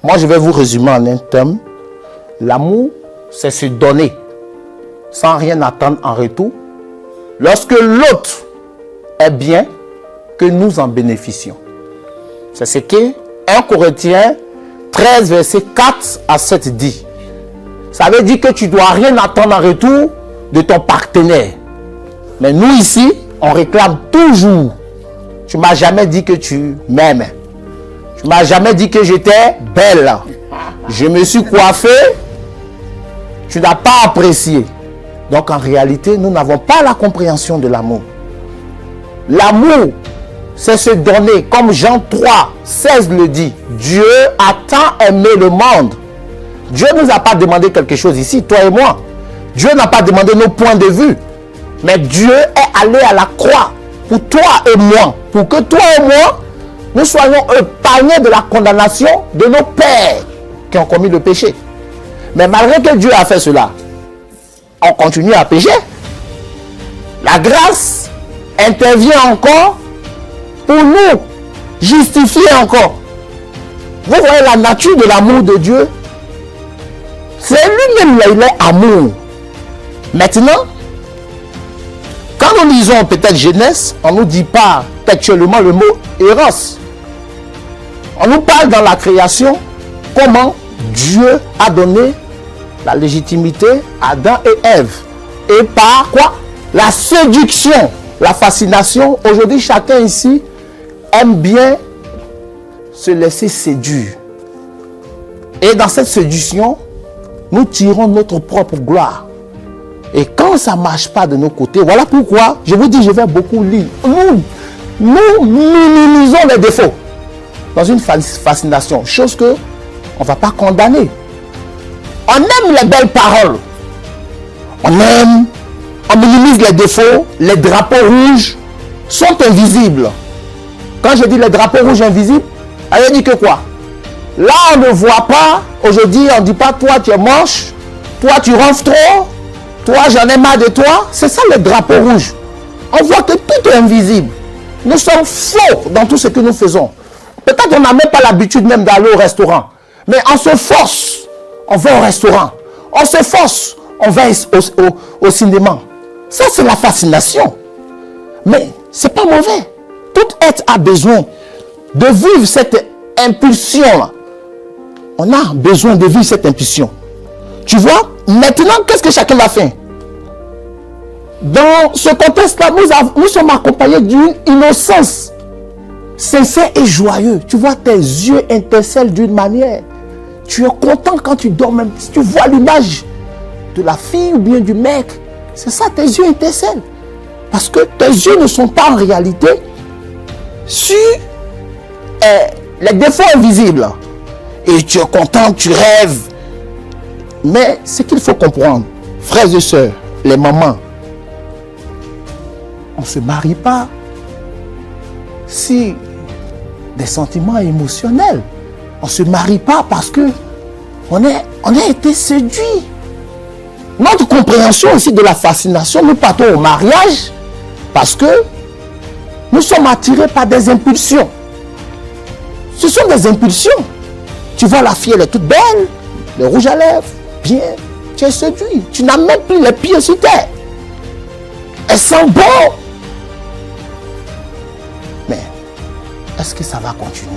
Moi, je vais vous résumer en un terme. L'amour, c'est se donner sans rien attendre en retour. Lorsque l'autre est bien, que nous en bénéficions. C'est ce que 1 Corinthiens 13, verset 4 à 7 dit. Ça veut dire que tu ne dois rien attendre en retour de ton partenaire. Mais nous ici, on réclame toujours. Tu ne m'as jamais dit que tu m'aimes. Tu ne m'as jamais dit que j'étais belle. Je me suis coiffée. Tu n'as pas apprécié. Donc en réalité, nous n'avons pas la compréhension de l'amour. L'amour, c'est se donner. Comme Jean 3, 16 le dit. Dieu a tant aimé le monde. Dieu ne nous a pas demandé quelque chose ici, toi et moi. Dieu n'a pas demandé nos points de vue. Mais Dieu est allé à la croix pour toi et moi. Pour que toi et moi, nous soyons épargnés de la condamnation de nos pères qui ont commis le péché. Mais malgré que Dieu a fait cela, on continue à pécher. La grâce intervient encore pour nous justifier encore. Vous voyez la nature de l'amour de Dieu. C'est lui-même là, il est amour. Maintenant, quand nous lisons peut-être Genèse, on ne nous dit pas textuellement le mot Eros. On nous parle dans la création comment Dieu a donné la légitimité à Adam et Ève. Et par quoi? La séduction, la fascination. Aujourd'hui, chacun ici aime bien se laisser séduire. Et dans cette séduction, nous tirons notre propre gloire. Et quand ça ne marche pas de nos côtés, voilà pourquoi, je vous dis, je vais beaucoup lire. Nous minimisons les défauts dans une fascination, chose que on ne va pas condamner. On aime les belles paroles. On minimise les défauts. Les drapeaux rouges sont invisibles. Quand je dis les drapeaux rouges invisibles, elle dit que quoi? Là, on ne voit pas. Aujourd'hui, on ne dit pas, toi, tu es moche. Toi, tu ronfles trop. Toi, j'en ai marre de toi. C'est ça, le drapeau rouge. On voit que tout est invisible. Nous sommes faux dans tout ce que nous faisons. Peut-être qu'on n'a même pas l'habitude même d'aller au restaurant. Mais on se force. On va au restaurant. On se force. On va au cinéma. Ça, c'est la fascination. Mais ce n'est pas mauvais. Tout être a besoin de vivre cette impulsion-là. On a besoin de vivre cette impulsion. Tu vois, maintenant, qu'est-ce que chacun va faire? Dans ce contexte-là, nous sommes accompagnés d'une innocence sincère et joyeuse. Tu vois, tes yeux intercellent d'une manière. Tu es content quand tu dors, même si tu vois l'image de la fille ou bien du mec. C'est ça, tes yeux intercellent. Parce que tes yeux ne sont pas en réalité sur les défauts invisibles. Et tu es content, tu rêves. Mais ce qu'il faut comprendre, frères et sœurs, les mamans, on ne se marie pas si des sentiments émotionnels. On ne se marie pas parce que on a été séduit. Notre compréhension aussi de la fascination, nous partons au mariage parce que nous sommes attirés par des impulsions. Ce sont des impulsions. Tu vois la fille, elle est toute belle, le rouge à lèvres, bien, tu es séduit. Tu n'as même plus les pieds sur terre. Elle sent bon. Mais est-ce que ça va continuer?